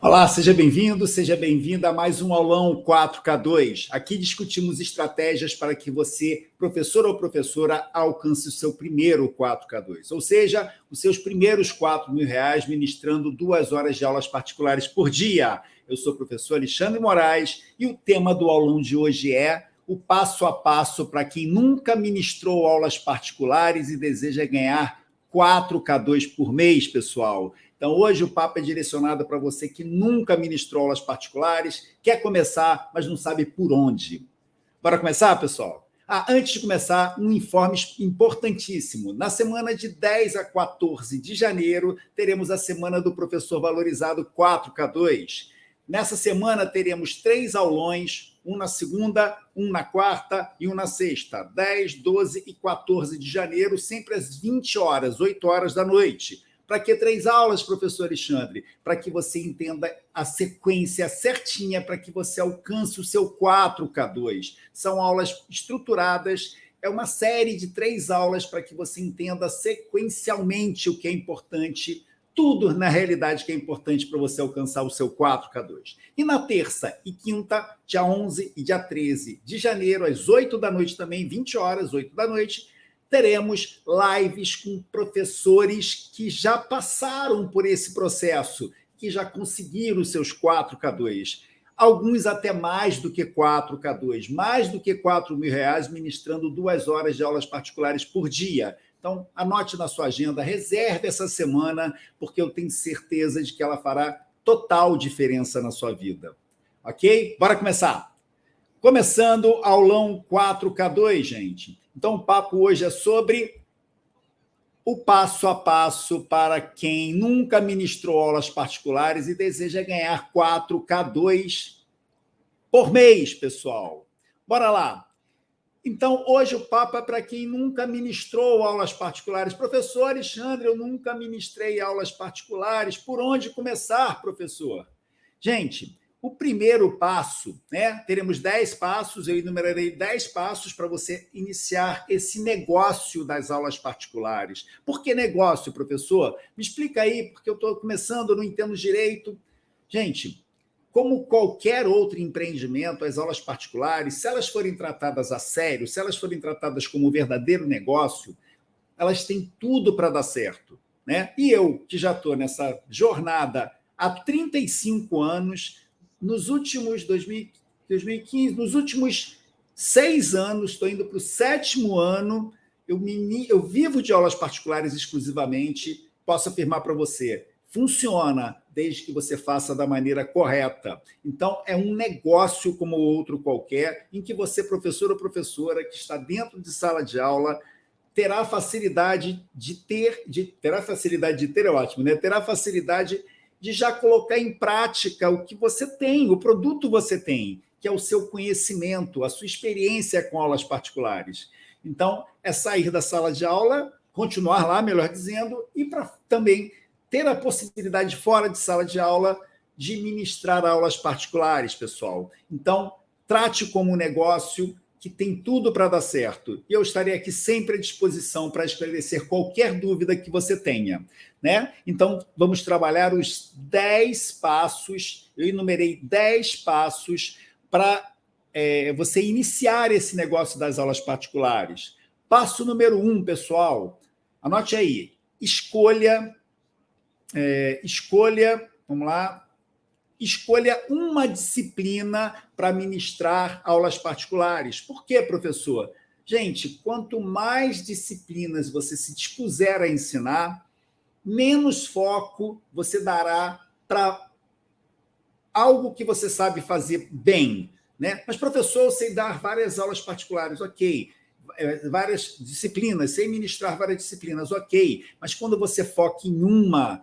Olá, seja bem-vindo, seja bem-vinda a mais um aulão 4K2. Aqui discutimos estratégias para que você, professor ou professora, alcance o seu primeiro 4K2, ou seja, os seus primeiros R$ 4.000 ministrando 2 horas de aulas particulares por dia. Eu sou o professor Alexandre Moraes e o tema do aulão de hoje é o passo a passo para quem nunca ministrou aulas particulares e deseja ganhar 4K2 por mês, pessoal. Então, hoje o papo é direcionado para você que nunca ministrou aulas particulares, quer começar, mas não sabe por onde. Bora começar, pessoal? Antes de começar, um informe importantíssimo. Na semana de 10 a 14 de janeiro, teremos a Semana do Professor Valorizado 4K2. Nessa semana, teremos 3 aulões, um na segunda, um na quarta e um na sexta, 10, 12 e 14 de janeiro, sempre às 20 horas, 8 horas da noite. Para que 3 aulas, professor Alexandre? Para que você entenda a sequência certinha, para que você alcance o seu 4K2. São aulas estruturadas, é uma série de 3 aulas para que você entenda sequencialmente o que é importante, tudo na realidade que é importante para você alcançar o seu 4K2. E na terça e quinta, dia 11 e dia 13 de janeiro, às 8 da noite também, 20 horas, 8 da noite, teremos lives com professores que já passaram por esse processo, que já conseguiram os seus 4K2. Alguns até mais do que 4K2, mais do que R$ 4.000, ministrando 2 horas de aulas particulares por dia. Então, anote na sua agenda, reserve essa semana, porque eu tenho certeza de que ela fará total diferença na sua vida. Ok? Bora começar! Começando aulão 4K2, gente. Então, o papo hoje é sobre o passo a passo para quem nunca ministrou aulas particulares e deseja ganhar 4K2 por mês, pessoal. Bora lá! Então, hoje o papo é para quem nunca ministrou aulas particulares. Professor Alexandre, eu nunca ministrei aulas particulares. Por onde começar, professor? Gente, o primeiro passo, né? Teremos 10 passos, eu enumerarei 10 passos para você iniciar esse negócio das aulas particulares. Por que negócio, professor? Me explica aí, porque eu estou começando, não entendo direito. Gente, como qualquer outro empreendimento, as aulas particulares, se elas forem tratadas a sério, se elas forem tratadas como um verdadeiro negócio, elas têm tudo para dar certo, né? E eu, que já estou nessa jornada há 35 anos, nos últimos 2015, nos últimos 6 anos, estou indo para o 7º ano, eu vivo de aulas particulares exclusivamente, posso afirmar para você, funciona desde que você faça da maneira correta. Então, é um negócio como outro qualquer, em que você, professor ou professora, que está dentro de sala de aula, terá facilidade de ter, é ótimo, né? Terá facilidade de já colocar em prática o que você tem, o produto você tem, que é o seu conhecimento, a sua experiência com aulas particulares. Então, é sair da sala de aula, continuar lá, melhor dizendo, e para também ter a possibilidade, fora de sala de aula, de ministrar aulas particulares, pessoal. Então, trate como um negócio que tem tudo para dar certo. E eu estarei aqui sempre à disposição para esclarecer qualquer dúvida que você tenha, né? Então, vamos trabalhar os 10 passos. Eu enumerei 10 passos para você iniciar esse negócio das aulas particulares. Passo número 1, pessoal. Anote aí. Escolha, vamos lá, escolha uma disciplina para ministrar aulas particulares. Por quê, professor? Gente, quanto mais disciplinas você se dispuser a ensinar, menos foco você dará para algo que você sabe fazer bem, né? Mas, professor, eu sei dar várias aulas particulares, ok. Várias disciplinas, sei ministrar várias disciplinas, ok. Mas quando você foca em uma,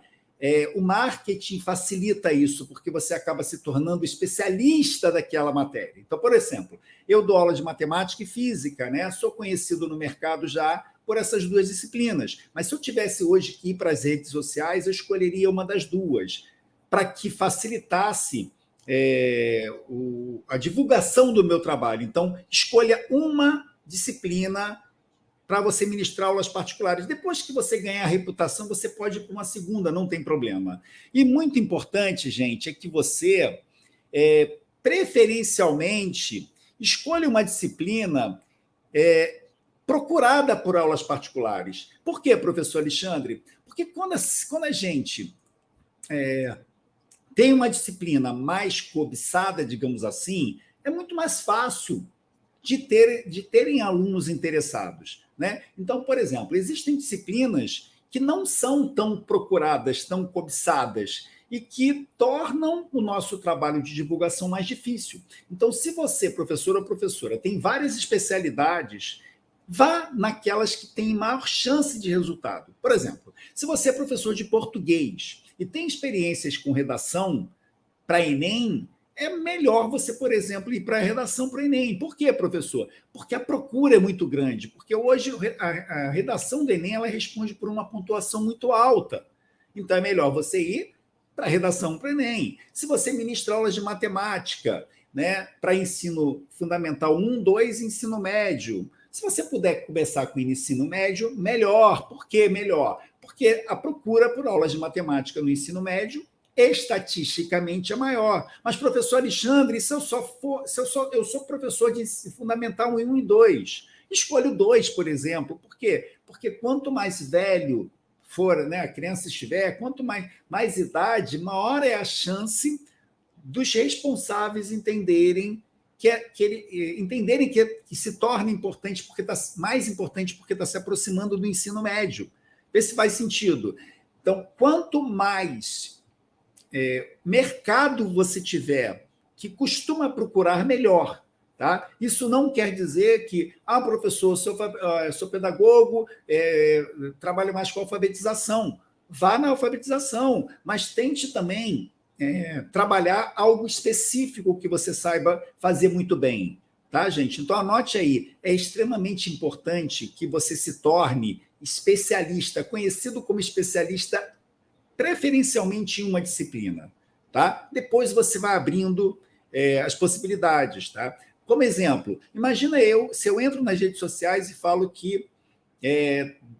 o marketing facilita isso, porque você acaba se tornando especialista daquela matéria. Então, por exemplo, eu dou aula de matemática e física, né? Sou conhecido no mercado já por essas 2 disciplinas. Mas se eu tivesse hoje que ir para as redes sociais, eu escolheria uma das 2, para que facilitasse a divulgação do meu trabalho. Então, escolha uma disciplina para você ministrar aulas particulares. Depois que você ganhar a reputação, você pode ir para uma segunda, não tem problema. E muito importante, gente, é que você, preferencialmente, escolha uma disciplina procurada por aulas particulares. Por quê, professor Alexandre? Porque quando a gente tem uma disciplina mais cobiçada, digamos assim, é muito mais fácil de terem alunos interessados, né? Então, por exemplo, existem disciplinas que não são tão procuradas, tão cobiçadas, e que tornam o nosso trabalho de divulgação mais difícil. Então, se você, professor ou professora, tem várias especialidades, vá naquelas que têm maior chance de resultado. Por exemplo, se você é professor de português e tem experiências com redação para Enem, é melhor você, por exemplo, ir para a redação para o Enem. Por quê, professor? Porque a procura é muito grande, porque hoje a redação do Enem ela responde por uma pontuação muito alta. Então, é melhor você ir para a redação para o Enem. Se você ministra aulas de matemática, né, para ensino fundamental 1, 2, ensino médio, se você puder começar com o ensino médio, melhor. Por que melhor? Porque a procura por aulas de matemática no ensino médio estatisticamente é maior. Mas, professor Alexandre, se eu sou professor de fundamental 1 e 2, escolho 2, por exemplo. Por quê? Porque quanto mais velho for, né, a criança estiver, quanto mais idade, maior é a chance dos responsáveis entenderem que se torna importante porque mais importante porque está se aproximando do ensino médio. Vê se faz sentido. Então, quanto mais mercado você tiver que costuma procurar, melhor. Tá? Isso não quer dizer que, professor, sou pedagogo, trabalho mais com alfabetização. Vá na alfabetização, mas tente também trabalhar algo específico que você saiba fazer muito bem. Tá, gente? Então, anote aí. É extremamente importante que você se torne especialista, conhecido como especialista preferencialmente em uma disciplina, tá? Depois você vai abrindo as possibilidades, tá? Como exemplo, imagina se eu entro nas redes sociais e falo que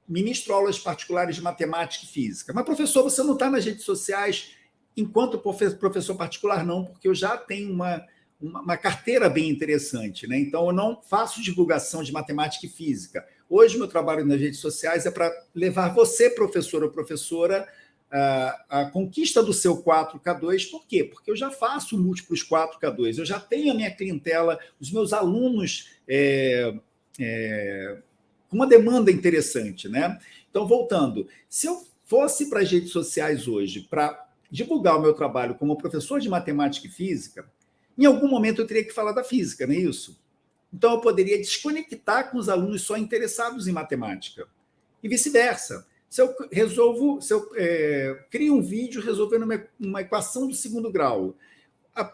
ministro aulas particulares de matemática e física. Mas, professor, você não está nas redes sociais enquanto professor particular, não, porque eu já tenho uma carteira bem interessante, né? Então, eu não faço divulgação de matemática e física. Hoje, meu trabalho nas redes sociais é para levar você, professor ou professora, a conquista do seu 4K2, por quê? Porque eu já faço múltiplos 4K2, eu já tenho a minha clientela, os meus alunos com uma demanda interessante, né? Então, voltando, se eu fosse para as redes sociais hoje para divulgar o meu trabalho como professor de matemática e física, em algum momento eu teria que falar da física, não é isso? Então, eu poderia desconectar com os alunos só interessados em matemática, e vice-versa. Se eu crio um vídeo resolvendo uma equação do segundo grau,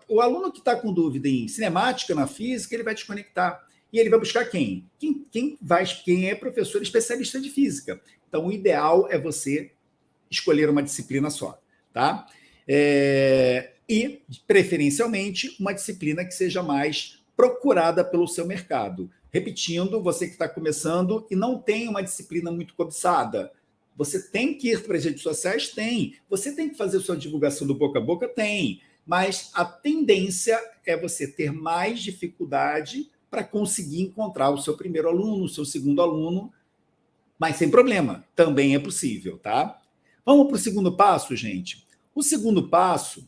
o aluno que está com dúvida em cinemática, na física, ele vai desconectar. E ele vai buscar quem? Quem é professor especialista de física. Então, o ideal é você escolher uma disciplina só. Tá? E, preferencialmente, uma disciplina que seja mais procurada pelo seu mercado. Repetindo, você que está começando e não tem uma disciplina muito cobiçada, você tem que ir para as redes sociais? Tem. Você tem que fazer sua divulgação do boca a boca? Tem. Mas a tendência é você ter mais dificuldade para conseguir encontrar o seu primeiro aluno, o seu segundo aluno, mas sem problema, também é possível, tá? Vamos para o segundo passo, gente? O segundo passo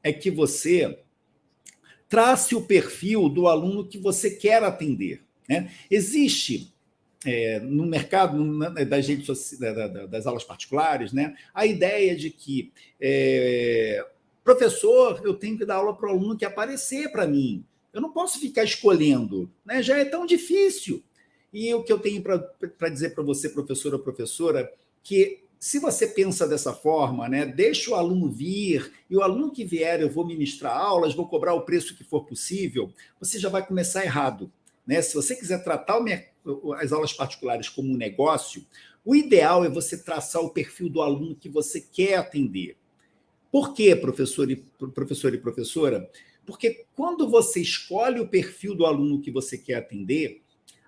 é que você trace o perfil do aluno que você quer atender, né? Existe no mercado das redes sociais, das aulas particulares, né, a ideia de que, professor, eu tenho que dar aula para o aluno que aparecer para mim. Eu não posso ficar escolhendo, né? Já é tão difícil. E o que eu tenho para dizer para você, professor ou professora, que se você pensa dessa forma, né, deixa o aluno vir, e o aluno que vier eu vou ministrar aulas, vou cobrar o preço que for possível, você já vai começar errado. Né? Se você quiser tratar as aulas particulares como um negócio, o ideal é você traçar o perfil do aluno que você quer atender. Por quê, professor e professora? Porque quando você escolhe o perfil do aluno que você quer atender,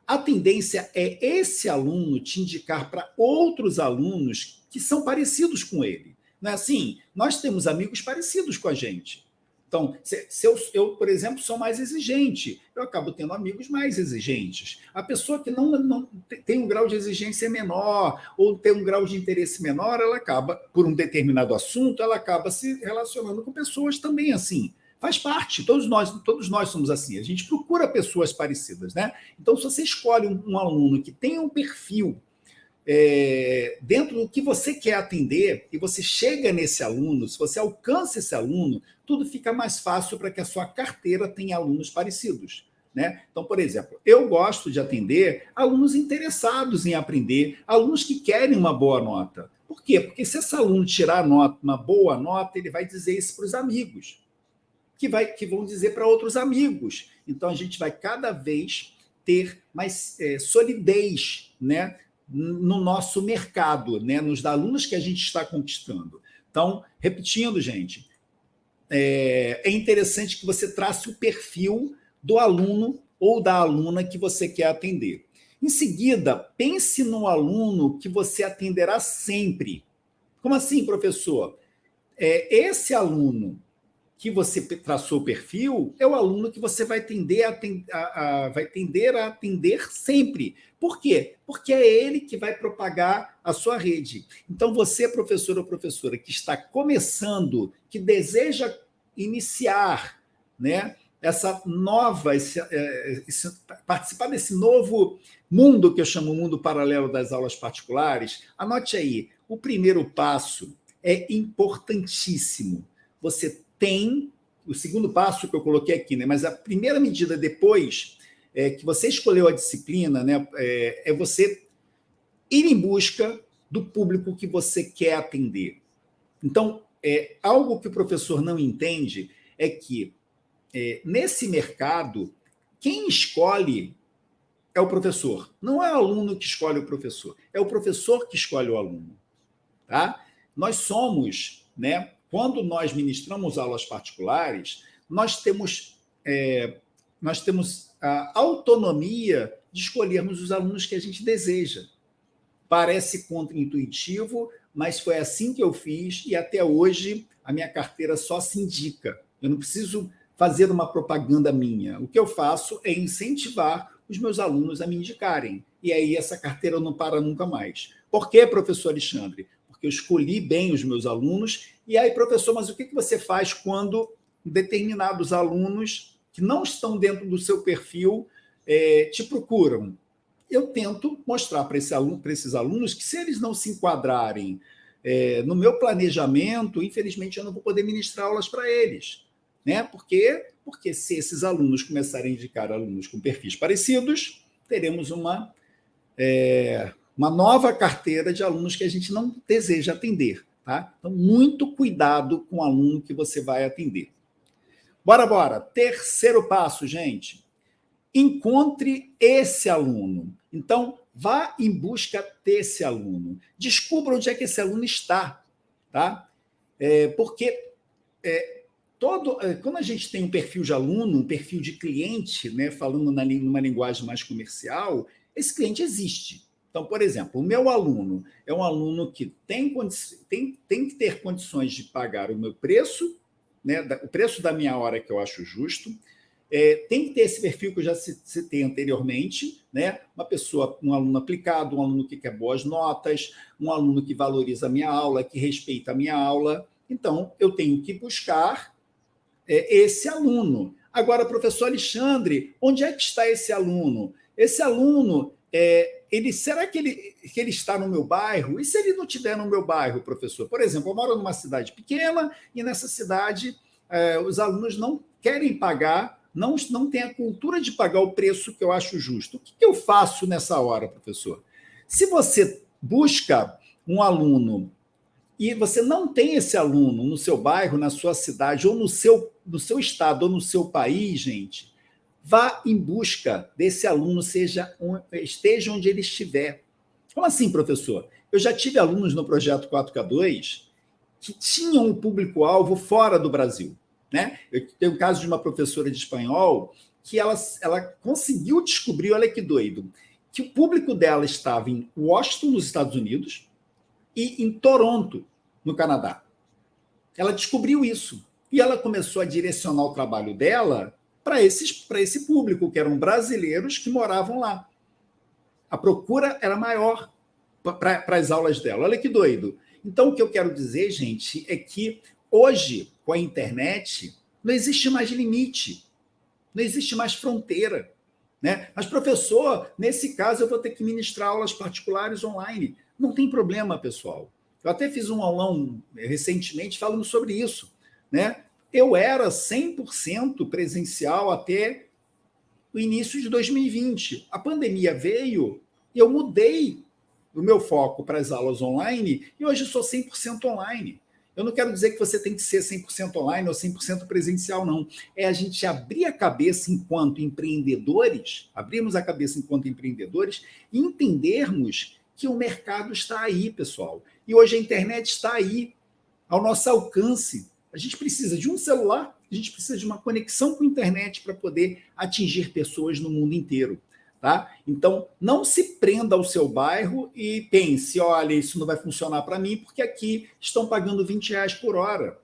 a tendência é esse aluno te indicar para outros alunos que são parecidos com ele. Não é assim? Nós temos amigos parecidos com a gente. Então, se eu, por exemplo, sou mais exigente, eu acabo tendo amigos mais exigentes. A pessoa que não tem um grau de exigência menor ou tem um grau de interesse menor, ela acaba, por um determinado assunto, ela acaba se relacionando com pessoas também assim. Faz parte, todos nós somos assim, a gente procura pessoas parecidas, né? Então, se você escolhe um aluno que tem um perfil dentro do que você quer atender, e você chega nesse aluno, se você alcança esse aluno, tudo fica mais fácil para que a sua carteira tenha alunos parecidos. Né? Então, por exemplo, eu gosto de atender alunos interessados em aprender, alunos que querem uma boa nota. Por quê? Porque se esse aluno tirar uma boa nota, ele vai dizer isso para os amigos, que vão dizer para outros amigos. Então, a gente vai cada vez ter mais solidez, né, no nosso mercado, né, nos alunos que a gente está conquistando. Então, repetindo, gente, é interessante que você trace o perfil do aluno ou da aluna que você quer atender. Em seguida, pense no aluno que você atenderá sempre. Como assim, professor? Esse aluno que você traçou o perfil é o aluno que você vai tender a atender sempre. Por quê? Porque é ele que vai propagar a sua rede. Então, você, professor ou professora, que está começando, que deseja iniciar, né, participar desse novo mundo que eu chamo mundo paralelo das aulas particulares, anote aí, o primeiro passo é importantíssimo. Você tem o segundo passo que eu coloquei aqui, né? Mas a primeira medida depois que você escolheu a disciplina, né, é você ir em busca do público que você quer atender. Então, algo que o professor não entende é que nesse mercado, quem escolhe é o professor. Não é o aluno que escolhe o professor, é o professor que escolhe o aluno. Tá? Nós somos, né? Quando nós ministramos aulas particulares, nós temos a autonomia de escolhermos os alunos que a gente deseja. Parece contraintuitivo, mas foi assim que eu fiz e até hoje a minha carteira só se indica. Eu não preciso fazer uma propaganda minha. O que eu faço é incentivar os meus alunos a me indicarem. E aí essa carteira não para nunca mais. Por quê, professor Alexandre? Porque eu escolhi bem os meus alunos. E aí, professor, mas o que você faz quando determinados alunos que não estão dentro do seu perfil te procuram? Eu tento mostrar para esses alunos que, se eles não se enquadrarem no meu planejamento, infelizmente, eu não vou poder ministrar aulas para eles. Né? Porque se esses alunos começarem a indicar alunos com perfis parecidos, teremos uma nova carteira de alunos que a gente não deseja atender. Tá? Então, muito cuidado com o aluno que você vai atender. Bora. Terceiro passo, gente. Encontre esse aluno. Então, vá em busca desse aluno. Descubra onde é que esse aluno está. Tá? Porque quando a gente tem um perfil de aluno, um perfil de cliente, né, falando numa linguagem mais comercial, esse cliente existe. Então, por exemplo, o meu aluno é um aluno que tem que ter condições de pagar o meu preço, né, o preço da minha hora que eu acho justo, tem que ter esse perfil que eu já citei anteriormente, né, um aluno aplicado, um aluno que quer boas notas, um aluno que valoriza a minha aula, que respeita a minha aula. Então, eu tenho que buscar esse aluno. Agora, professor Alexandre, onde é que está esse aluno? Esse aluno, será que ele está no meu bairro? E se ele não estiver no meu bairro, professor? Por exemplo, eu moro numa cidade pequena e nessa cidade os alunos não querem pagar, não têm a cultura de pagar o preço que eu acho justo. O que eu faço nessa hora, professor? Se você busca um aluno e você não tem esse aluno no seu bairro, na sua cidade, ou no seu estado, ou no seu país, gente, vá em busca desse aluno, esteja onde ele estiver. Como assim, professor? Eu já tive alunos no projeto 4K2 que tinham um público-alvo fora do Brasil. Né? Eu tenho o caso de uma professora de espanhol que ela conseguiu descobrir, olha que doido, que o público dela estava em Washington, nos Estados Unidos, e em Toronto, no Canadá. Ela descobriu isso. E ela começou a direcionar o trabalho dela para esse público, que eram brasileiros que moravam lá. A procura era maior para as aulas dela. Olha que doido. Então, o que eu quero dizer, gente, é que hoje, com a internet, não existe mais limite, não existe mais fronteira. Né? Mas, professor, nesse caso, eu vou ter que ministrar aulas particulares online. Não tem problema, pessoal. Eu até fiz um aulão recentemente falando sobre isso. Né? Eu era 100% presencial até o início de 2020. A pandemia veio e eu mudei o meu foco para as aulas online e hoje sou 100% online. Eu não quero dizer que você tem que ser 100% online ou 100% presencial, não. É a gente abrir a cabeça enquanto empreendedores, abrirmos a cabeça enquanto empreendedores e entendermos que o mercado está aí, pessoal. E hoje a internet está aí, ao nosso alcance. A gente precisa de um celular, a gente precisa de uma conexão com a internet para poder atingir pessoas no mundo inteiro. Tá? Então, não se prenda ao seu bairro e pense, olha, isso não vai funcionar para mim, porque aqui estão pagando R$ 20 por hora.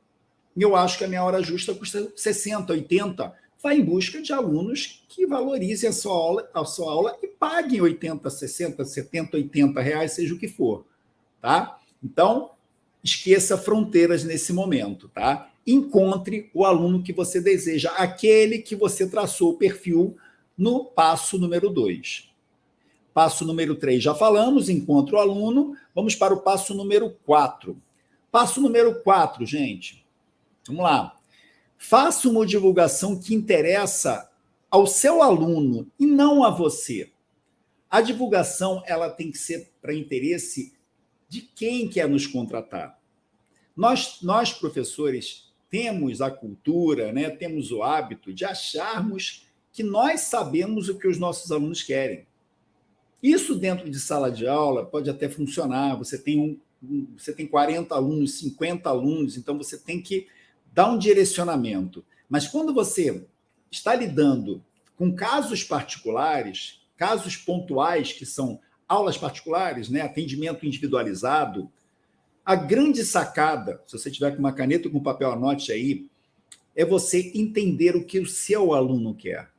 Eu acho que a minha hora justa custa 60, 80. Vai em busca de alunos que valorizem a sua aula e paguem 80, 60, 70, 80 reais, seja o que for. Tá? Então, esqueça fronteiras nesse momento. Tá? Encontre o aluno que você deseja, aquele que você traçou o perfil no passo número 2. Passo número 3, já falamos, encontre o aluno. Vamos para o passo número 4. Passo número 4, gente. Vamos lá. Faça uma divulgação que interessa ao seu aluno e não a você. A divulgação ela tem que ser para interesse de quem quer nos contratar. Nós professores, temos a cultura, né, temos o hábito de acharmos que nós sabemos o que os nossos alunos querem. Isso dentro de sala de aula pode até funcionar. Você tem 40 alunos, 50 alunos, então você tem que dar um direcionamento. Mas quando você está lidando com casos particulares, casos pontuais, que são aulas particulares, né, atendimento individualizado, a grande sacada, se você tiver com uma caneta ou com papel, anote aí, é você entender o que o seu aluno quer.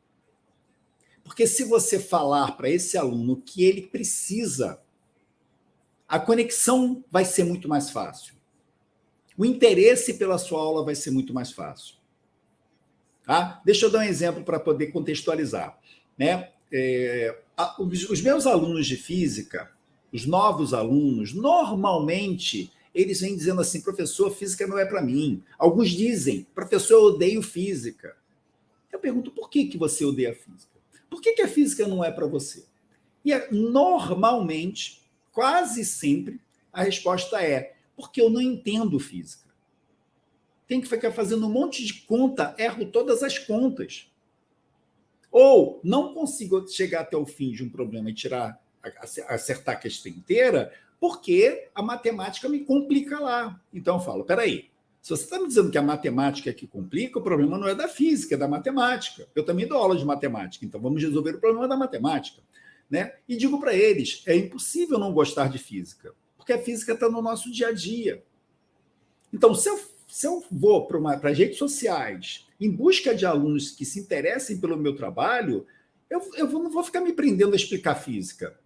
Porque se você falar para esse aluno que ele precisa, a conexão vai ser muito mais fácil. O interesse pela sua aula vai ser muito mais fácil. Tá? Deixa eu dar um exemplo para poder contextualizar. Né? Os meus alunos de física, os novos alunos, normalmente, eles vêm dizendo assim, professor, física não é para mim. Alguns dizem, professor, eu odeio física. Eu pergunto, por que você odeia física? Por que a física não é para você? E normalmente, quase sempre, a resposta é porque eu não entendo física. Tem que ficar fazendo um monte de conta, erro todas as contas. Ou não consigo chegar até o fim de um problema e acertar a questão inteira, porque a matemática me complica lá. Então eu falo, peraí, se você está me dizendo que a matemática é que complica, o problema não é da física, é da matemática. Eu também dou aula de matemática, então vamos resolver o problema da matemática. Né? E digo para eles, é impossível não gostar de física, porque a física está no nosso dia a dia. Então, se eu vou para as redes sociais em busca de alunos que se interessem pelo meu trabalho, eu não vou ficar me prendendo a explicar física.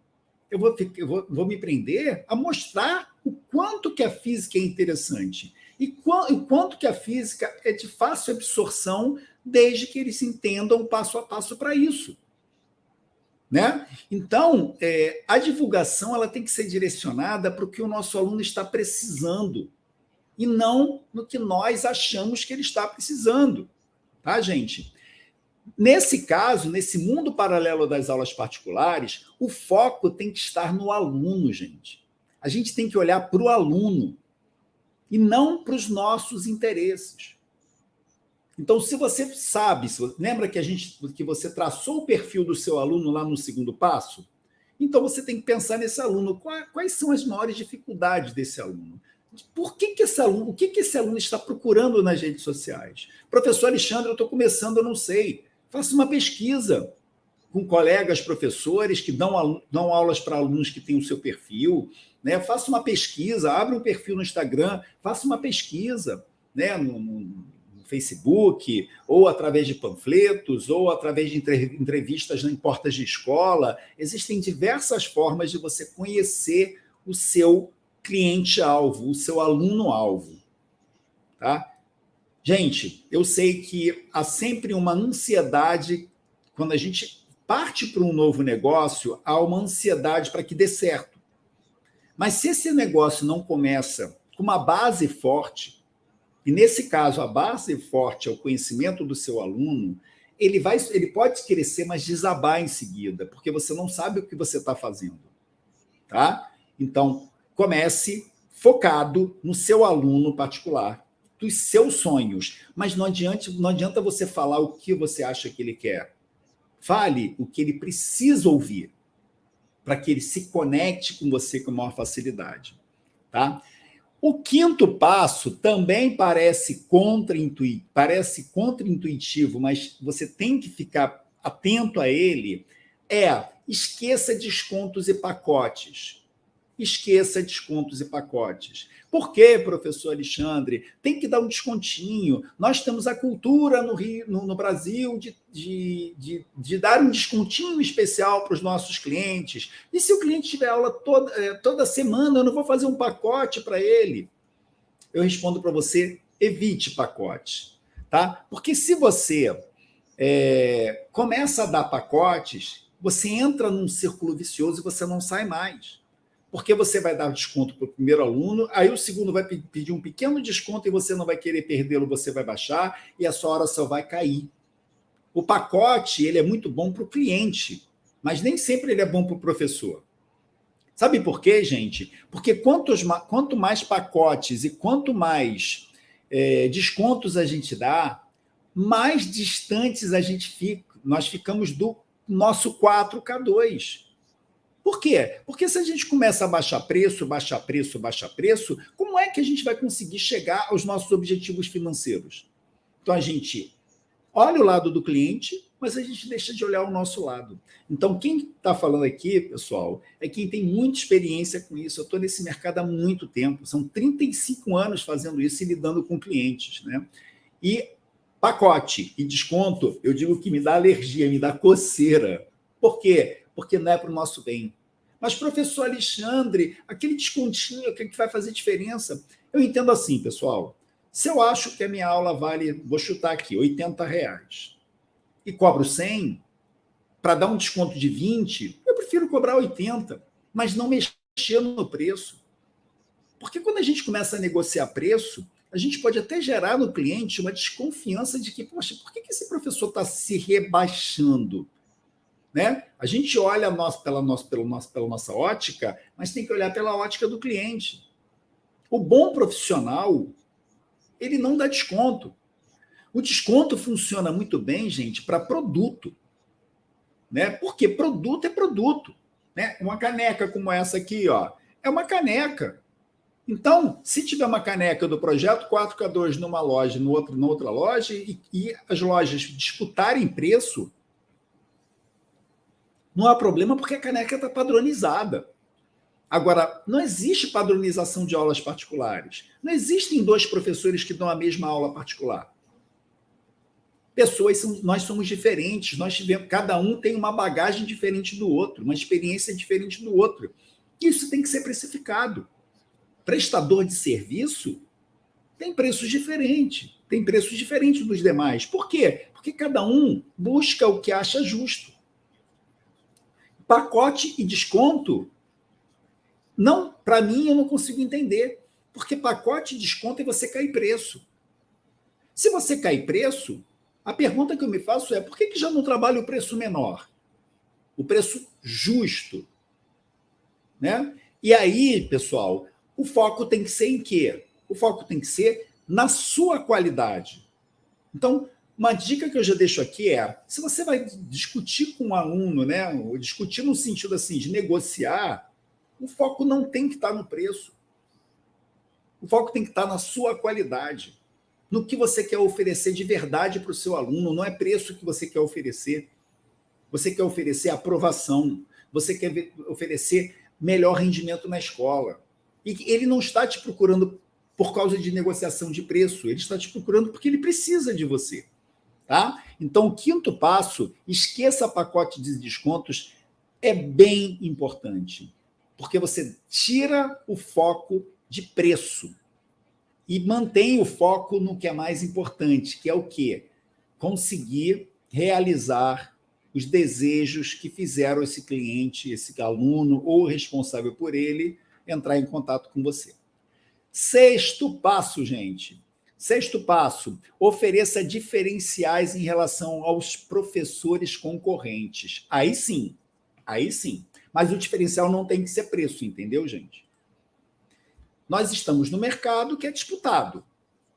Eu vou me prender a mostrar o quanto que a física é interessante e quanto que a física é de fácil absorção, desde que eles entendam passo a passo para isso. Né? Então, a divulgação ela tem que ser direcionada para o que o nosso aluno está precisando e não no que nós achamos que ele está precisando. Tá, gente? Nesse caso, nesse mundo paralelo das aulas particulares, o foco tem que estar no aluno, gente. A gente tem que olhar para o aluno e não para os nossos interesses. Então, se você sabe, lembra que você traçou o perfil do seu aluno lá no segundo passo? Então, você tem que pensar nesse aluno. Quais são as maiores dificuldades desse aluno? Por que esse aluno está procurando nas redes sociais? Professor Alexandre, eu estou começando, eu não sei. Faça uma pesquisa com colegas professores que dão aulas para alunos que têm o seu perfil, né? Faça uma pesquisa, abre um perfil no Instagram, faça uma pesquisa, né? No Facebook, ou através de panfletos, ou através de entrevistas em portas de escola. Existem diversas formas de você conhecer o seu cliente-alvo, o seu aluno-alvo. Tá? Gente, eu sei que há sempre uma ansiedade, quando a gente parte para um novo negócio, há uma ansiedade para que dê certo. Mas se esse negócio não começa com uma base forte, e nesse caso a base forte é o conhecimento do seu aluno, ele pode crescer, mas desabar em seguida, porque você não sabe o que você está fazendo. Tá? Então, comece focado no seu aluno particular, dos seus sonhos, mas não adianta você falar o que você acha que ele quer. Fale o que ele precisa ouvir, para que ele se conecte com você com maior facilidade. Tá? O quinto passo também parece contra-intuitivo, mas você tem que ficar atento a ele, esqueça descontos e pacotes. Esqueça descontos e pacotes. Por quê, professor Alexandre? Tem que dar um descontinho. Nós temos a cultura no Brasil de dar um descontinho especial para os nossos clientes. E se o cliente tiver aula toda semana, eu não vou fazer um pacote para ele? Eu respondo para você, evite pacotes. Tá? Porque se você começa a dar pacotes, você entra num círculo vicioso e você não sai mais. Porque você vai dar desconto para o primeiro aluno, aí o segundo vai pedir um pequeno desconto e você não vai querer perdê-lo, você vai baixar e a sua hora só vai cair. O pacote ele é muito bom para o cliente, mas nem sempre ele é bom para o professor. Sabe por quê, gente? Porque quanto mais pacotes e quanto mais descontos a gente dá, mais distantes nós ficamos do nosso 4K2. Por quê? Porque se a gente começa a baixar preço, como é que a gente vai conseguir chegar aos nossos objetivos financeiros? Então, a gente olha o lado do cliente, mas a gente deixa de olhar o nosso lado. Então, quem está falando aqui, pessoal, é quem tem muita experiência com isso. Eu estou nesse mercado há muito tempo, são 35 anos fazendo isso e lidando com clientes, né? E pacote e desconto, eu digo que me dá alergia, me dá coceira. Por quê? Porque não é para o nosso bem. Mas, professor Alexandre, aquele descontinho, o que vai fazer diferença? Eu entendo assim, pessoal. Se eu acho que a minha aula vale, vou chutar aqui, R$80, e cobro 100, para dar um desconto de 20, eu prefiro cobrar 80, mas não mexer no preço. Porque quando a gente começa a negociar preço, a gente pode até gerar no cliente uma desconfiança de que, poxa, por que esse professor está se rebaixando? Né? A gente olha pela nossa ótica, mas tem que olhar pela ótica do cliente. O bom profissional, ele não dá desconto. O desconto funciona muito bem, gente, para produto. Né? Porque produto é produto. Né? Uma caneca como essa aqui, ó, é uma caneca. Então, se tiver uma caneca do projeto 4K2 numa loja, na outra loja, e as lojas disputarem preço, não há problema porque a caneca está padronizada. Agora, não existe padronização de aulas particulares. Não existem dois professores que dão a mesma aula particular. Nós somos diferentes, cada um tem uma bagagem diferente do outro, uma experiência diferente do outro. Isso tem que ser precificado. Prestador de serviço tem preços diferentes dos demais. Por quê? Porque cada um busca o que acha justo. Pacote e desconto, não, para mim, eu não consigo entender. Porque pacote e desconto é você cair preço. Se você cair preço, a pergunta que eu me faço é: por que já não trabalha o preço menor? O preço justo. Né? E aí, pessoal, o foco tem que ser em quê? O foco tem que ser na sua qualidade. Então, uma dica que eu já deixo aqui é: se você vai discutir com um aluno, né, ou discutir no sentido assim de negociar, o foco não tem que estar no preço. O foco tem que estar na sua qualidade. no que você quer oferecer de verdade para o seu aluno, não é preço que você quer oferecer. Você quer oferecer aprovação, você quer oferecer melhor rendimento na escola. E ele não está te procurando por causa de negociação de preço, ele está te procurando porque ele precisa de você. Tá? Então, o quinto passo, esqueça pacote de descontos, é bem importante, porque você tira o foco de preço e mantém o foco no que é mais importante, que é o quê? Conseguir realizar os desejos que fizeram esse cliente, esse aluno ou o responsável por ele entrar em contato com você. Sexto passo, gente. Sexto passo, ofereça diferenciais em relação aos professores concorrentes. Aí sim, aí sim. Mas o diferencial não tem que ser preço, entendeu, gente? Nós estamos no mercado que é disputado.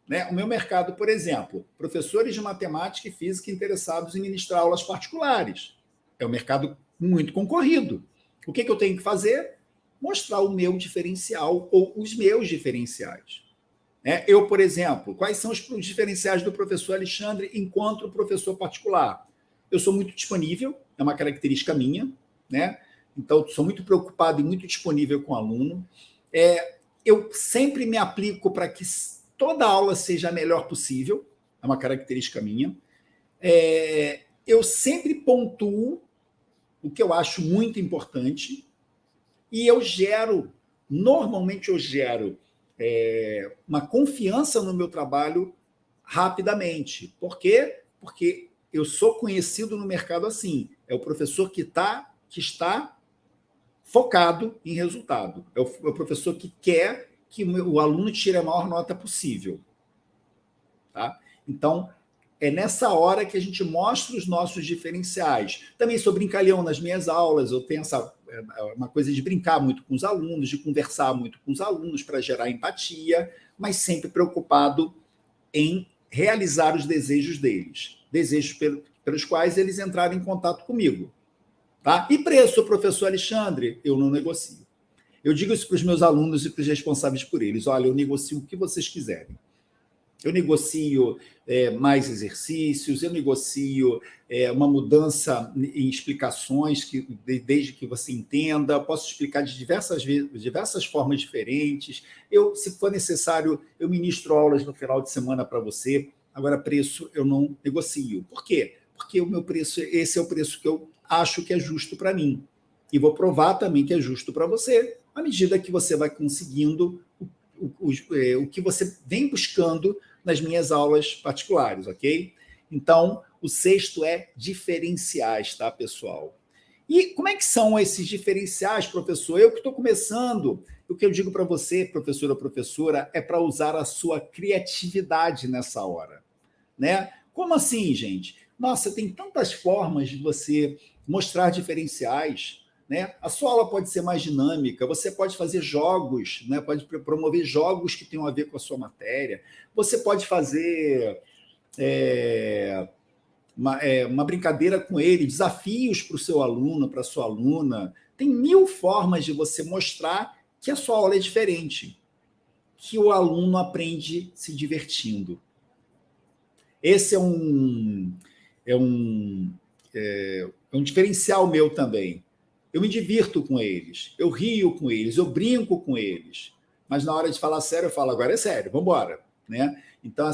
Né? O meu mercado, por exemplo, professores de matemática e física interessados em ministrar aulas particulares. É um mercado muito concorrido. O que eu tenho que fazer? Mostrar o meu diferencial ou os meus diferenciais. Eu, por exemplo, quais são os diferenciais do professor Alexandre enquanto professor particular? Eu sou muito disponível, é uma característica minha, né? Então, sou muito preocupado e muito disponível com o aluno. Eu sempre me aplico para que toda aula seja a melhor possível, é uma característica minha. Eu sempre pontuo o que eu acho muito importante e normalmente eu gero uma confiança no meu trabalho rapidamente. Por quê? Porque eu sou conhecido no mercado assim. É o professor que está focado em resultado. É o professor que quer que o aluno tire a maior nota possível. Tá? Então, é nessa hora que a gente mostra os nossos diferenciais. Também sou brincalhão nas minhas aulas, eu tenho uma coisa de brincar muito com os alunos, de conversar muito com os alunos para gerar empatia, mas sempre preocupado em realizar os desejos deles, desejos pelos quais eles entraram em contato comigo. Tá? E preço, professor Alexandre, eu não negocio. Eu digo isso para os meus alunos e para os responsáveis por eles. Olha, eu negocio o que vocês quiserem. Eu negocio mais exercícios, eu negocio uma mudança em explicações, desde que você entenda, posso explicar de diversas formas diferentes. Se for necessário, eu ministro aulas no final de semana para você. Agora, preço eu não negocio. Por quê? Porque o meu preço, esse é o preço que eu acho que é justo para mim. E vou provar também que é justo para você, à medida que você vai conseguindo o que você vem buscando nas minhas aulas particulares, ok? Então, o sexto é diferenciais, tá, pessoal? E como é que são esses diferenciais, professor? Eu que estou começando, o que eu digo para você, professor ou professora, é para usar a sua criatividade nessa hora, né? Como assim, gente? Nossa, tem tantas formas de você mostrar diferenciais, né? A sua aula pode ser mais dinâmica, você pode fazer jogos, né? Pode promover jogos que tenham a ver com a sua matéria, você pode fazer uma brincadeira com ele, desafios para o seu aluno, para a sua aluna. Tem 1000 formas de você mostrar que a sua aula é diferente, que o aluno aprende se divertindo. Esse é um diferencial meu também. Eu me divirto com eles, eu rio com eles, eu brinco com eles. Mas na hora de falar sério, eu falo, agora é sério, vamos embora. Né? Então,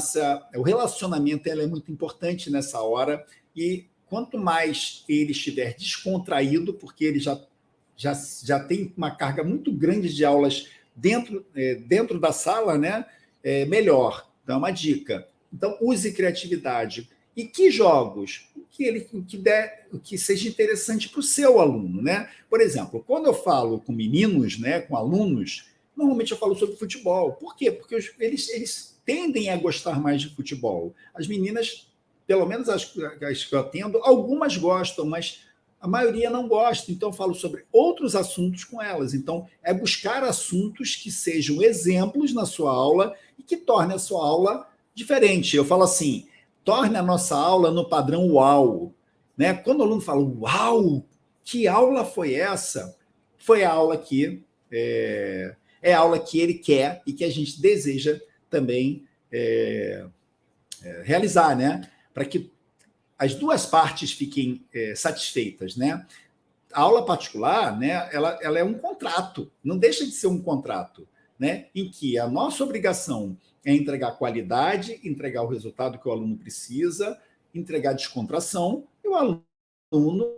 o relacionamento é muito importante nessa hora. E quanto mais ele estiver descontraído, porque ele já tem uma carga muito grande de aulas dentro da sala, né? Melhor. Então, é uma dica. Então, use criatividade. E que jogos? O que seja interessante para o seu aluno, né? Por exemplo, quando eu falo com meninos, né, com alunos, normalmente eu falo sobre futebol. Por quê? Porque eles tendem a gostar mais de futebol. As meninas, pelo menos as que eu atendo, algumas gostam, mas a maioria não gosta. Então, eu falo sobre outros assuntos com elas. Então, é buscar assuntos que sejam exemplos na sua aula e que tornem a sua aula diferente. Eu falo assim, torne a nossa aula no padrão UAU. Né? Quando o aluno fala, uau, que aula foi essa? Foi a aula que é a aula que ele quer e que a gente deseja também realizar, né? Para que as duas partes fiquem satisfeitas, né? A aula particular, né, ela é um contrato, não deixa de ser um contrato, né, em que a nossa obrigação é entregar qualidade, entregar o resultado que o aluno precisa, entregar descontração, e o aluno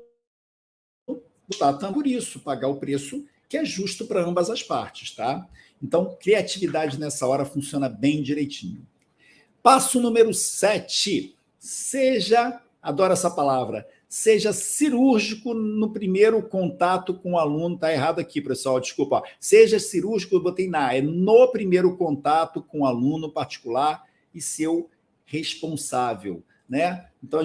está por isso, pagar o preço que é justo para ambas as partes, tá? Então, criatividade nessa hora funciona bem direitinho. Passo número 7. Adoro essa palavra, seja cirúrgico no primeiro contato com o aluno. Está errado aqui, pessoal, desculpa. Seja cirúrgico, eu botei no primeiro contato com o aluno particular e seu responsável, né? Então,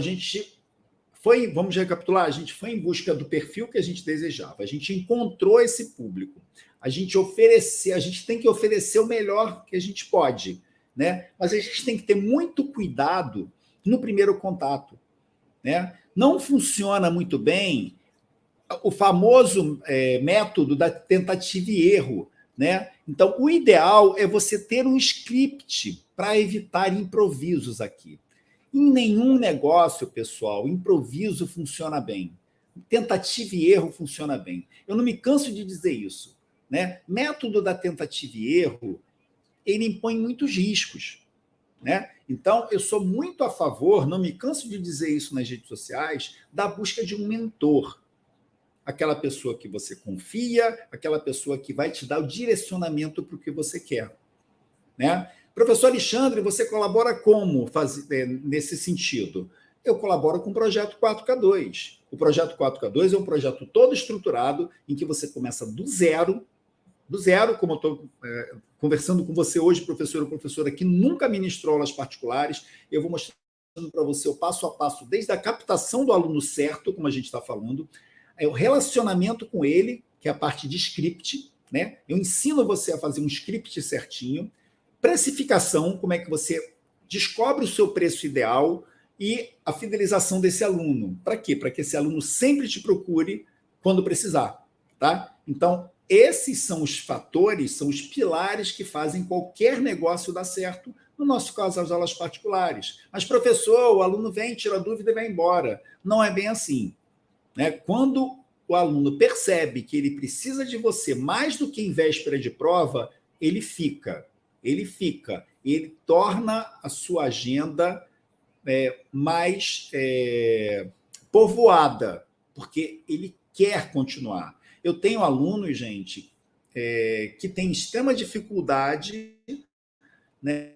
vamos recapitular, a gente foi em busca do perfil que a gente desejava, a gente encontrou esse público, a gente tem que oferecer o melhor que a gente pode, né? Mas a gente tem que ter muito cuidado no primeiro contato, né? Não funciona muito bem o famoso método da tentativa e erro, né? Então, o ideal é você ter um script para evitar improvisos aqui. Em nenhum negócio, pessoal, improviso funciona bem. Tentativa e erro funciona bem. Eu não me canso de dizer isso, né? Método da tentativa e erro, ele impõe muitos riscos, né? Então, eu sou muito a favor, não me canso de dizer isso nas redes sociais, da busca de um mentor. Aquela pessoa que você confia, aquela pessoa que vai te dar o direcionamento para o que você quer, né? Professor Alexandre, você colabora como nesse sentido? Eu colaboro com o projeto 4K2. O projeto 4K2 é um projeto todo estruturado em que você começa do zero, como eu estou conversando com você hoje, professor ou professora, que nunca ministrou aulas particulares. Eu vou mostrando para você o passo a passo, desde a captação do aluno certo, como a gente está falando, o relacionamento com ele, que é a parte de script, né? Eu ensino você a fazer um script certinho, precificação, como é que você descobre o seu preço ideal e a fidelização desse aluno. Para quê? Para que esse aluno sempre te procure quando precisar, tá? Então, esses são os fatores, são os pilares que fazem qualquer negócio dar certo, no nosso caso, as aulas particulares. Mas, professor, o aluno vem, tira dúvida e vai embora. Não é bem assim, né? Quando o aluno percebe que ele precisa de você mais do que em véspera de prova, ele torna a sua agenda mais povoada, porque ele quer continuar. Eu tenho alunos, gente, que têm extrema dificuldade, né?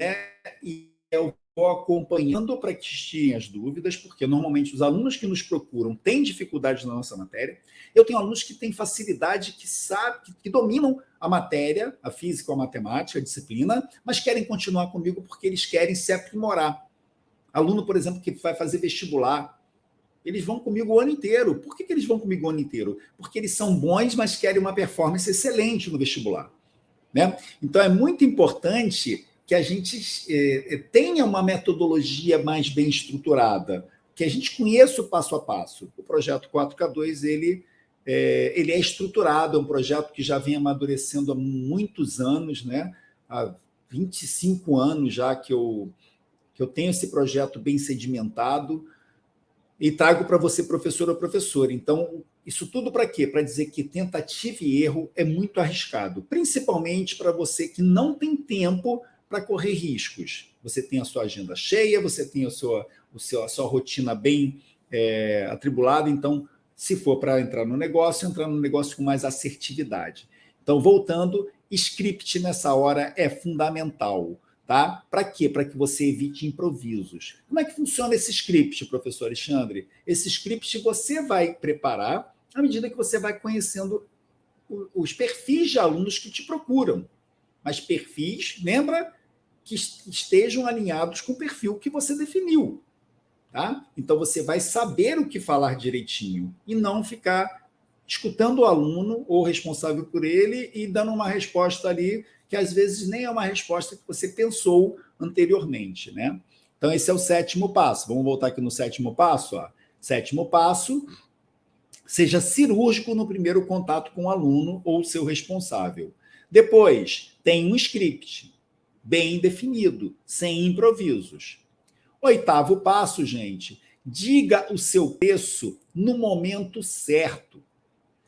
E eu vou acompanhando para que tirem as dúvidas, porque normalmente os alunos que nos procuram têm dificuldade na nossa matéria. Eu tenho alunos que têm facilidade, que dominam a matéria, a física, a matemática, a disciplina, mas querem continuar comigo porque eles querem se aprimorar. Aluno, por exemplo, que vai fazer vestibular, eles vão comigo o ano inteiro. Por que eles vão comigo o ano inteiro? Porque eles são bons, mas querem uma performance excelente no vestibular, né? Então, é muito importante que a gente tenha uma metodologia mais bem estruturada, que a gente conheça o passo a passo. O projeto 4K2, ele é estruturado, é um projeto que já vem amadurecendo há muitos anos, né? Há 25 anos já que eu tenho esse projeto bem sedimentado e trago para você, professor ou professora. Então, isso tudo para quê? Para dizer que tentativa e erro é muito arriscado, principalmente para você que não tem tempo para correr riscos. Você tem a sua agenda cheia, você tem a sua rotina bem atribulada, então, se for para entrar no negócio com mais assertividade. Então, voltando, script nessa hora é fundamental. Tá? Para quê? Para que você evite improvisos. Como é que funciona esse script, professor Alexandre? Esse script você vai preparar à medida que você vai conhecendo os perfis de alunos que te procuram. Mas perfis, lembra, que estejam alinhados com o perfil que você definiu. Tá? Então, você vai saber o que falar direitinho e não ficar escutando o aluno ou responsável por ele e dando uma resposta ali que às vezes nem é uma resposta que você pensou anteriormente, né? Então, esse é o 7º passo. Vamos voltar aqui no 7º passo. Ó. 7º passo, seja cirúrgico no primeiro contato com o aluno ou seu responsável. Depois, tem um script bem definido, sem improvisos. 8º passo, gente, diga o seu preço no momento certo.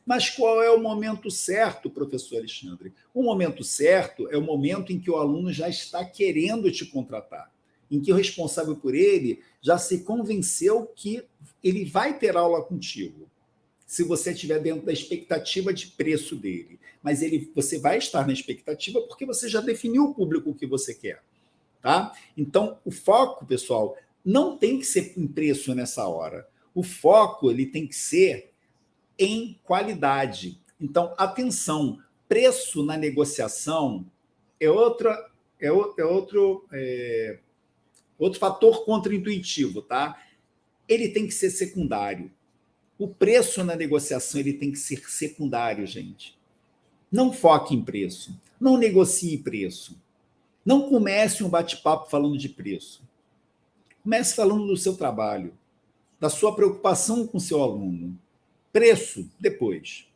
Mas qual é o momento certo, professor Alexandre? O momento certo é o momento em que o aluno já está querendo te contratar, em que o responsável por ele já se convenceu que ele vai ter aula contigo, se você estiver dentro da expectativa de preço dele. Mas você vai estar na expectativa porque você já definiu o público que você quer. Tá? Então, o foco, pessoal, não tem que ser em preço nessa hora. O foco ele tem que ser em qualidade. Então, atenção, preço na negociação é outro fator contraintuitivo, tá? Ele tem que ser secundário. O preço na negociação ele tem que ser secundário, gente. Não foque em preço. Não negocie preço. Não comece um bate-papo falando de preço. Comece falando do seu trabalho, da sua preocupação com o seu aluno. Preço, depois.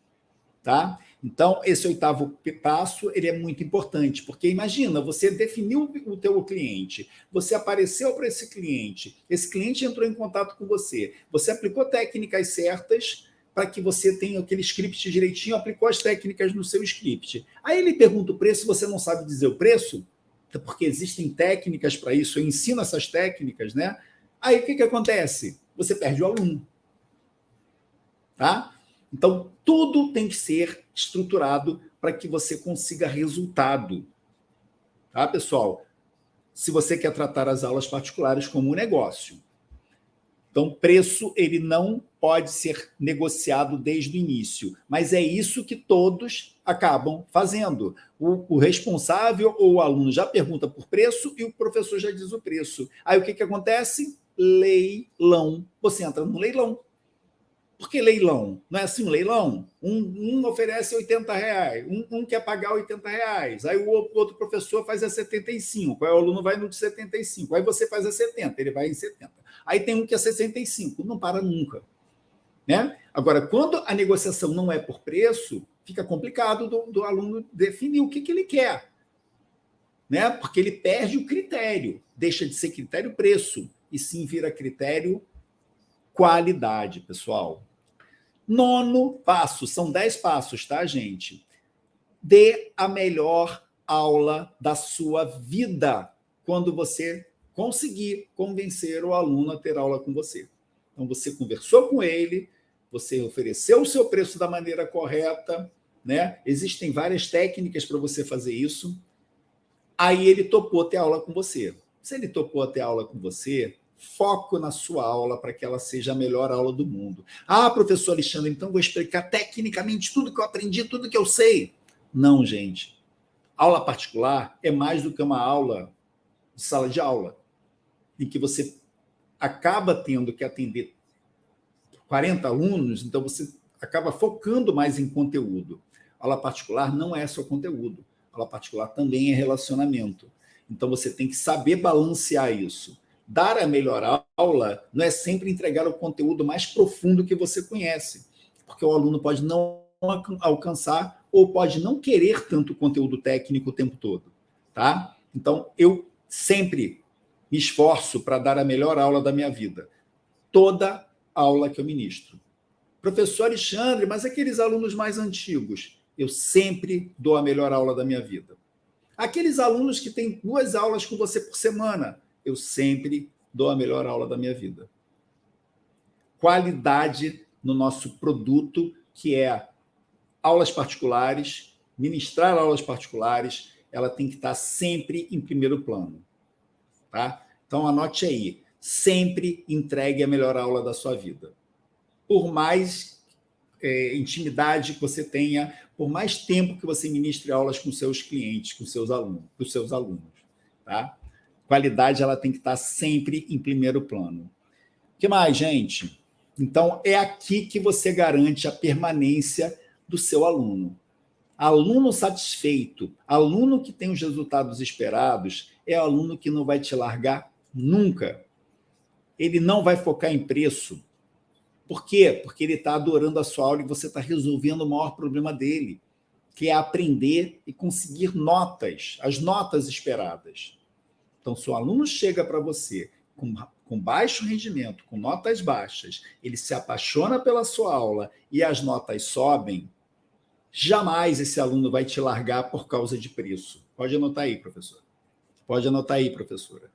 Tá? Então, esse 8º passo ele é muito importante, porque imagina, você definiu o teu cliente, você apareceu para esse cliente entrou em contato com você, você aplicou técnicas certas para que você tenha aquele script direitinho, aplicou as técnicas no seu script. Aí ele pergunta o preço, você não sabe dizer o preço, porque existem técnicas para isso, eu ensino essas técnicas, né? Aí o que acontece? Você perde o aluno. Tá? Então, tudo tem que ser estruturado para que você consiga resultado. Tá, pessoal? Se você quer tratar as aulas particulares como um negócio. Então, preço ele não pode ser negociado desde o início, mas é isso que todos acabam fazendo. O responsável ou o aluno já pergunta por preço e o professor já diz o preço. Aí o que acontece? Leilão. Você entra no leilão. Por que leilão? Não é assim um leilão? Um oferece R$80, um quer pagar R$80, aí o outro professor faz a 75, aí o aluno vai no de 75, aí você faz a 70, ele vai em 70. Aí tem um que é 65, não para nunca. Né? Agora, quando a negociação não é por preço, fica complicado do aluno definir o que ele quer. Né? Porque ele perde o critério, deixa de ser critério preço, e sim vira critério qualidade, pessoal. 9º passo, são 10 passos, tá, gente? Dê a melhor aula da sua vida quando você conseguir convencer o aluno a ter aula com você. Então, você conversou com ele, você ofereceu o seu preço da maneira correta, né? Existem várias técnicas para você fazer isso. Aí ele topou ter aula com você. Se ele topou ter aula com você, foco na sua aula para que ela seja a melhor aula do mundo. Ah, professor Alexandre, então vou explicar tecnicamente tudo que eu aprendi, tudo que eu sei. Não, gente. Aula particular é mais do que uma aula de sala de aula, em que você acaba tendo que atender 40 alunos, então você acaba focando mais em conteúdo. Aula particular não é só conteúdo. Aula particular também é relacionamento. Então você tem que saber balancear isso. Dar a melhor aula não é sempre entregar o conteúdo mais profundo que você conhece, porque o aluno pode não alcançar ou pode não querer tanto conteúdo técnico o tempo todo, tá? Então, eu sempre me esforço para dar a melhor aula da minha vida. Toda aula que eu ministro. Professor Alexandre, mas aqueles alunos mais antigos, eu sempre dou a melhor aula da minha vida. Aqueles alunos que têm 2 aulas com você por semana, eu sempre dou a melhor aula da minha vida. Qualidade no nosso produto, que é aulas particulares, ministrar aulas particulares, ela tem que estar sempre em primeiro plano. Tá? Então, anote aí. Sempre entregue a melhor aula da sua vida. Por mais intimidade que você tenha, por mais tempo que você ministre aulas com seus clientes, com seus alunos. Tá? Qualidade ela tem que estar sempre em primeiro plano. O que mais, gente? Então, é aqui que você garante a permanência do seu aluno. Aluno satisfeito, aluno que tem os resultados esperados, é aluno que não vai te largar nunca. Ele não vai focar em preço. Por quê? Porque ele está adorando a sua aula e você está resolvendo o maior problema dele, que é aprender e conseguir notas, as notas esperadas. Então, se o aluno chega para você com baixo rendimento, com notas baixas, ele se apaixona pela sua aula e as notas sobem, jamais esse aluno vai te largar por causa de preço. Pode anotar aí, professor. Pode anotar aí, professora.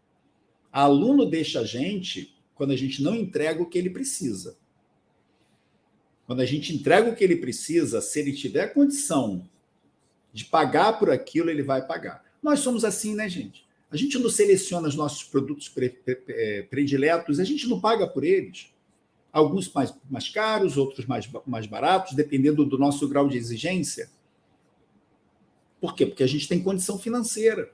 Aluno deixa a gente quando a gente não entrega o que ele precisa. Quando a gente entrega o que ele precisa, se ele tiver condição de pagar por aquilo, ele vai pagar. Nós somos assim, né, gente? A gente não seleciona os nossos produtos prediletos, a gente não paga por eles. Alguns mais caros, outros mais baratos, dependendo do nosso grau de exigência. Por quê? Porque a gente tem condição financeira.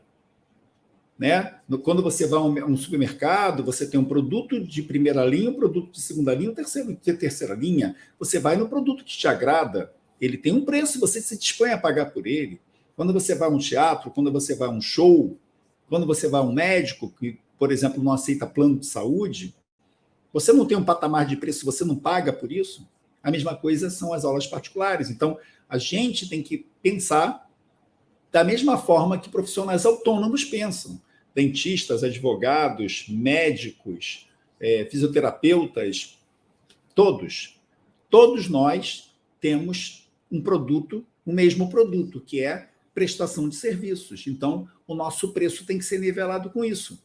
Né? Quando você vai a um supermercado, você tem um produto de primeira linha, um produto de segunda linha, terceira linha. Você vai no produto que te agrada, ele tem um preço, você se dispõe a pagar por ele. Quando você vai a um teatro, quando você vai a um show, quando você vai a um médico, que, por exemplo, não aceita plano de saúde, você não tem um patamar de preço, você não paga por isso. A mesma coisa são as aulas particulares. Então, a gente tem que pensar da mesma forma que profissionais autônomos pensam. Dentistas, advogados, médicos, fisioterapeutas, todos nós temos um produto, o mesmo produto, que é prestação de serviços. Então, o nosso preço tem que ser nivelado com isso.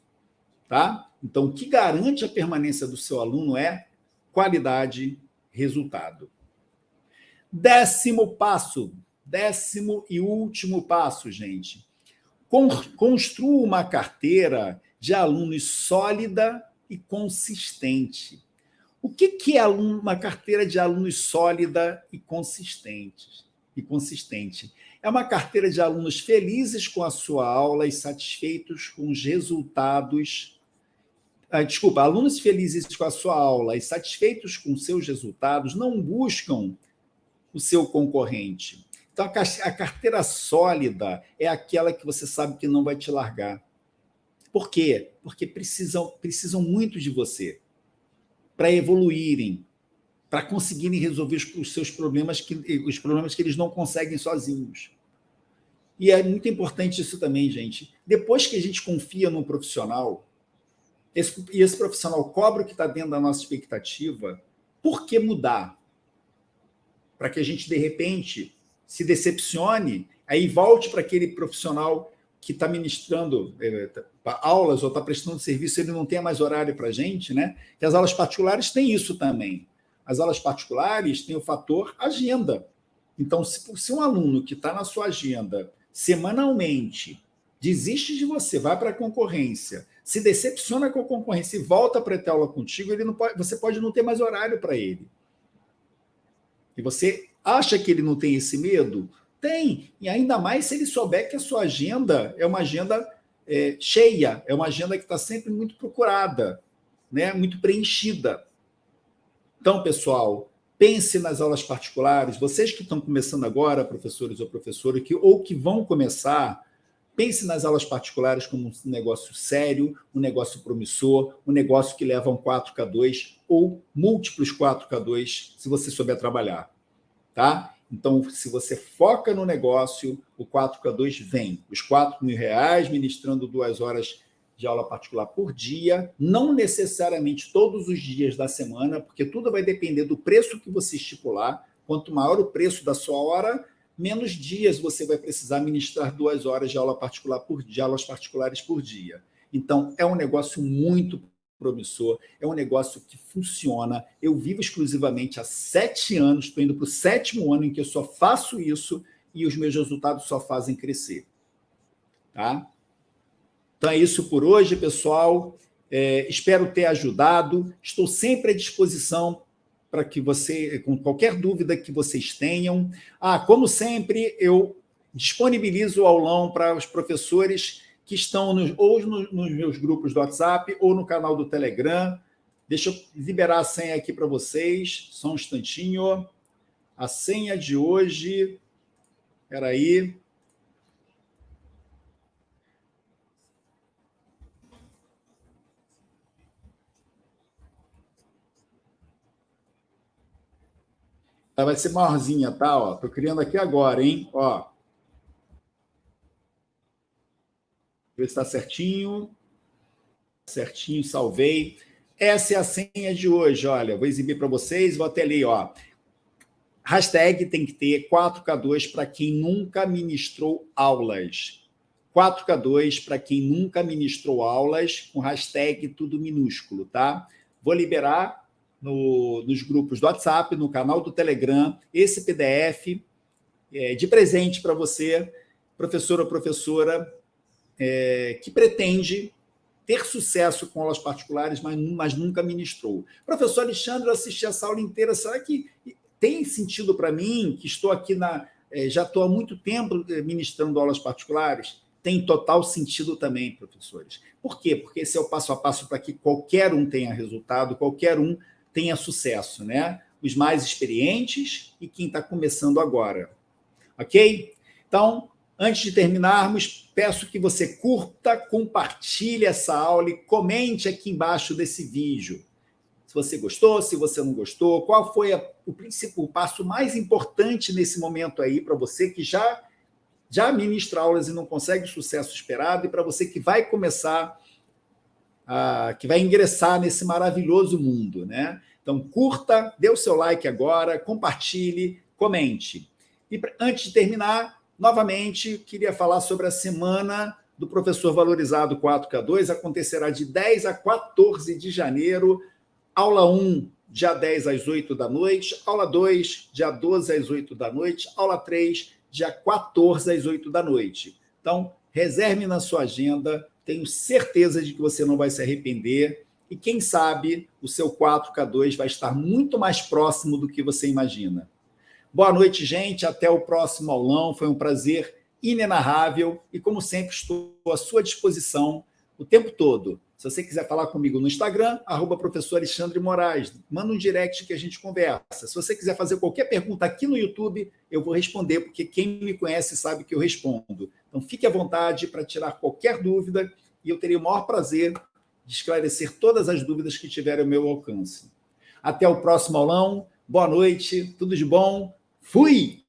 Tá? Então, o que garante a permanência do seu aluno é qualidade, resultado. Décimo e último passo, gente. Construa uma carteira de alunos sólida e consistente. O que é uma carteira de alunos sólida e consistente? É uma carteira de alunos felizes com a sua aula e satisfeitos com os resultados. Alunos felizes com a sua aula e satisfeitos com seus resultados não buscam o seu concorrente. Então, a carteira sólida é aquela que você sabe que não vai te largar. Por quê? Porque precisam muito de você para evoluírem, para conseguirem resolver os seus problemas, os problemas que eles não conseguem sozinhos. E é muito importante isso também, gente. Depois que a gente confia num profissional, esse profissional cobra o que está dentro da nossa expectativa, por que mudar? Para que a gente, de repente, se decepcione, aí volte para aquele profissional que está ministrando aulas ou está prestando serviço, ele não tem mais horário para a gente, né? E as aulas particulares têm isso também. As aulas particulares têm o fator agenda. Então, se um aluno que está na sua agenda semanalmente desiste de você, vai para a concorrência, se decepciona com a concorrência e volta para ter aula contigo, você pode não ter mais horário para ele. E você acha que ele não tem esse medo? Tem. E ainda mais se ele souber que a sua agenda é uma agenda cheia, é uma agenda que está sempre muito procurada, né? Muito preenchida. Então, pessoal, pense nas aulas particulares. Vocês que estão começando agora, professores ou professoras, ou que vão começar, pense nas aulas particulares como um negócio sério, um negócio promissor, um negócio que leva a um 4K2 ou múltiplos 4K2, se você souber trabalhar. Tá? Então, se você foca no negócio, o 4K2 vem. Os R$4.000, ministrando 2 horas de aula particular por dia, não necessariamente todos os dias da semana, porque tudo vai depender do preço que você estipular. Quanto maior o preço da sua hora, menos dias você vai precisar ministrar 2 horas de aula particular de aulas particulares por dia. Então, é um negócio muito promissor, é um negócio que funciona. Eu vivo exclusivamente há 7 anos, estou indo para o 7º ano em que eu só faço isso e os meus resultados só fazem crescer. Tá? Então é isso por hoje, pessoal. Espero ter ajudado. Estou sempre à disposição para que você, com qualquer dúvida que vocês tenham. Como sempre, eu disponibilizo o aulão para os professores que estão ou nos meus grupos do WhatsApp ou no canal do Telegram. Deixa eu liberar a senha aqui para vocês, só um instantinho. A senha de hoje, espera aí. Ela vai ser maiorzinha, tá? Estou criando aqui agora, hein? Ó. Ver se está certinho. certinho, salvei. Essa é a senha de hoje, olha, vou exibir para vocês, vou até ler, ó. Hashtag tem que ter 4K2 para quem nunca ministrou aulas. 4K2 para quem nunca ministrou aulas, com hashtag tudo minúsculo, tá? Vou liberar nos grupos do WhatsApp, no canal do Telegram, esse PDF de presente para você, professor ou professora, que pretende ter sucesso com aulas particulares, mas nunca ministrou. Professor Alexandre, eu assisti essa aula inteira, será que tem sentido para mim, que estou aqui já estou há muito tempo ministrando aulas particulares? Tem total sentido também, professores. Por quê? Porque esse é o passo a passo para que qualquer um tenha resultado, qualquer um tenha sucesso, né? Os mais experientes e quem está começando agora. Ok? Então, antes de terminarmos, peço que você curta, compartilhe essa aula e comente aqui embaixo desse vídeo. Se você gostou, se você não gostou, qual foi o passo mais importante nesse momento aí para você que já ministra aulas e não consegue o sucesso esperado, e para você que vai começar, que vai ingressar nesse maravilhoso mundo, né? Então, curta, dê o seu like agora, compartilhe, comente. E antes de terminar, novamente, queria falar sobre a semana do Professor Valorizado 4K2, acontecerá de 10 a 14 de janeiro, aula 1, dia 10 às 8 da noite, aula 2, dia 12 às 8 da noite, aula 3, dia 14 às 8 da noite. Então, reserve na sua agenda, tenho certeza de que você não vai se arrepender, e quem sabe o seu 4K2 vai estar muito mais próximo do que você imagina. Boa noite, gente, até o próximo aulão, foi um prazer inenarrável, e como sempre estou à sua disposição o tempo todo. Se você quiser falar comigo no Instagram, @professor Alexandre Moraes, manda um direct que a gente conversa. Se você quiser fazer qualquer pergunta aqui no YouTube, eu vou responder, porque quem me conhece sabe que eu respondo. Então, fique à vontade para tirar qualquer dúvida e eu terei o maior prazer de esclarecer todas as dúvidas que tiverem ao meu alcance. Até o próximo aulão, boa noite, tudo de bom, fui!